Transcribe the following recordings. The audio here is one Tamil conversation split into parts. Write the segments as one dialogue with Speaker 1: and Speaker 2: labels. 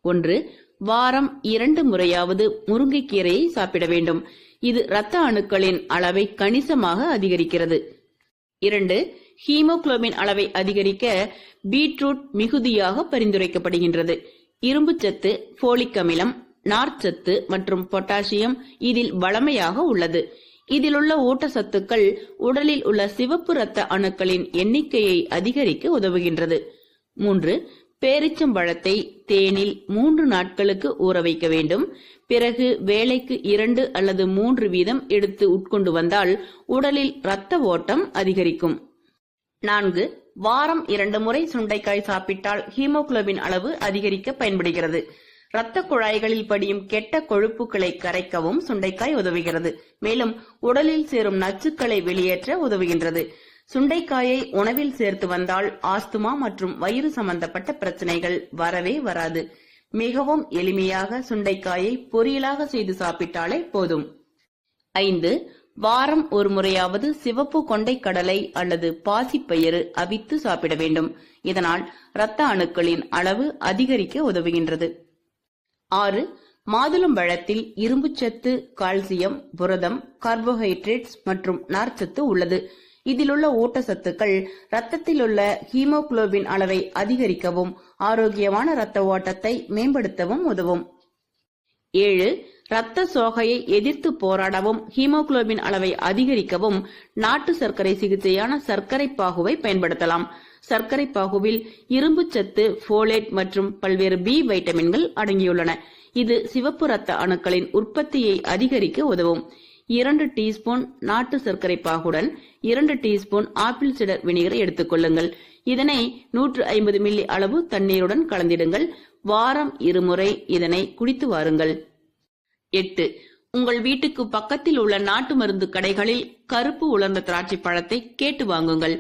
Speaker 1: 1. வாரம் 2 முறையாவது முருங்கைக்கீரையை சாப்பிட வேண்டும். இது இரத்த அணுக்களின் அளவை கணிசமாக அதிகரிக்கிறது. 2. ஹீமோகுளோபின் அளவை அதிகரிக்க பீட்ரூட் மிகுதியாக பரிந்துரைக்கப்படுகின்றது. இரும்புச்சத்து, போலிக் அமிலம், நார்ச்சத்து மற்றும் பொட்டாசியம் இதில் வளமையாக உள்ளது. இதிலுள்ள ஊட்டச்சத்துக்கள் உடலில் உள்ள சிவப்பு இரத்த அணுக்களின் எண்ணிக்கையை அதிகரிக்க உதவுகின்றது. 3. பேரிச்சம்பழத்தை தேனில் 3 நாட்களுக்கு ஊற வைக்க வேண்டும். பிறகு வேளைக்கு 2 அல்லது 3 வீதம் எடுத்து உட்கொண்டு வந்தால் உடலில் இரத்த ஓட்டம் அதிகரிக்கும். 4. வாரம் 2 முறை சுண்டைக்காய் சாப்பிட்டால் ஹீமோகுளோபின் அளவு அதிகரிக்க பயன்படுகிறது. இரத்த குழாய்களில் படியும் கெட்ட கொழுப்புகளை கரைக்கவும் சுண்டைக்காய் உதவுகிறது. மேலும் உடலில் சேரும் நச்சுக்களை வெளியேற்ற உதவுகின்றது. சுண்டைக்காயை உணவில் சேர்த்து வந்தால் ஆஸ்துமா மற்றும் வயிறு சம்பந்தப்பட்ட பிரச்சனைகள் வரவே வராது. மிகவும் எளிமையாக சுண்டைக்காயை பொரியலாக செய்து சாப்பிட்டாலே போதும். 5. வாரம் ஒரு முறையாவது சிவப்பு கொண்டை கடலை அல்லது பாசிப்பயிறு அவித்து சாப்பிட வேண்டும். இதனால் இரத்த அணுக்களின் அளவு அதிகரிக்க உதவுகின்றது. 6. மாதுளம்பழத்தில் இரும்புச்சத்து, கால்சியம், புரதம், கார்போஹைட்ரேட்ஸ் மற்றும் நார்ச்சத்து உள்ளது. இதிலுள்ள ஊட்டச்சத்துக்கள் இரத்தத்தில் உள்ள ஹீமோகுளோபின் அளவை அதிகரிக்கவும் ஆரோக்கியமான இரத்த ஓட்டத்தை மேம்படுத்தவும் உதவும். 7. இரத்த சோகையை எதிர்த்து போராடவும் ஹீமோகுளோபின் அளவை அதிகரிக்கவும் நாட்டு சர்க்கரை சிகிச்சையான சர்க்கரை பாகுவை பயன்படுத்தலாம். சர்க்கரை பாகுவில் இரும்புச்சத்து, போலேட் மற்றும் பல்வேறு பி வைட்டமின்கள் அடங்கியுள்ளன. இது சிவப்பு இரத்த அணுக்களின் உற்பத்தியை அதிகரிக்க உதவும். 2 டீஸ்பூன் நாட்டு சர்க்கரை பாகுடன் 2 டீஸ்பூன் ஆப்பிள் சிடர் வினிகரை எடுத்துக் கொள்ளுங்கள். இதனை 150 மில்லி அளவு தண்ணீருடன் கலந்திடுங்கள். வாரம் 2 முறை இதனை குடித்து வாருங்கள். 8. உங்கள் வீட்டுக்கு பக்கத்தில் உள்ள நாட்டு மருந்து கடைகளில் கருப்பு உலர்ந்த திராட்சை பழத்தை கேட்டு வாங்குங்கள்.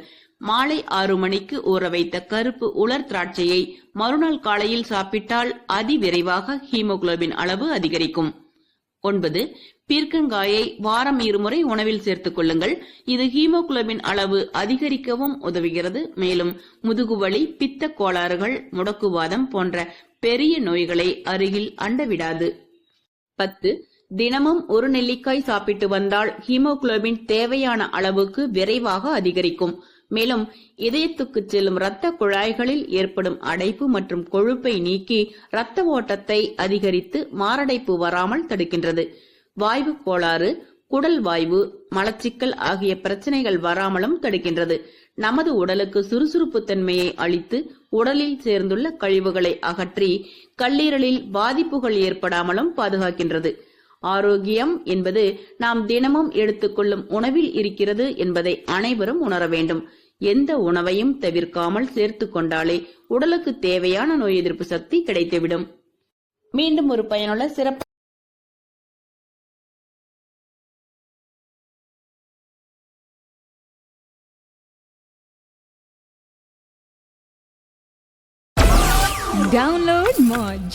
Speaker 1: மாலை 6 மணிக்கு ஊற வைத்த கருப்பு உலர் திராட்சையை மறுநாள் காலையில் சாப்பிட்டால் அதிவிரைவாக ஹீமோகுளோபின் அளவு அதிகரிக்கும். 9. பீர்க்கங்காயை வாரம் 2 முறை உணவில் சேர்த்துக் கொள்ளுங்கள். இது ஹீமோகுளோபின் அளவு அதிகரிக்கவும் உதவுகிறது. மேலும் முதுகுவலி, பித்த கோளாறுகள், முடக்குவாதம் போன்ற பெரிய நோய்களை அருகில் அண்டவிடாது. 10. தினமும் ஒரு நெல்லிக்காய் சாப்பிட்டு வந்தால் ஹீமோகுளோபின் தேவையான அளவுக்கு விரைவாக அதிகரிக்கும். மேலும் இதயத்துக்கு செல்லும் இரத்த குழாய்களில் ஏற்படும் அடைப்பு மற்றும் கொழுப்பை நீக்கி இரத்த ஓட்டத்தை அதிகரித்து மாரடைப்பு வராமல் தடுக்கின்றது. வாய்வு கோளாறு, குடல் வாய்வு, மலச்சிக்கல் ஆகிய பிரச்சனைகள் வராமலும் தடுக்கின்றது. நமது உடலுக்கு சுறுசுறுப்பு தன்மையை அளித்து உடலில் சேர்ந்துள்ள கழிவுகளை அகற்றி கல்லீரலில் பாதிப்புகள் ஏற்படாமலும் பாதுகாக்கின்றது. ஆரோக்கியம் என்பது நாம் தினமும் எடுத்துக்கொள்ளும் உணவில் இருக்கிறது என்பதை அனைவரும் உணர வேண்டும். எந்த உணவையும் தவிர்க்காமல் சேர்த்து கொண்டாலே உடலுக்கு தேவையான நோய் எதிர்ப்பு சக்தி கிடைத்துவிடும். மீண்டும் ஒரு பயனுள்ள சிறப்பு
Speaker 2: Download Moj.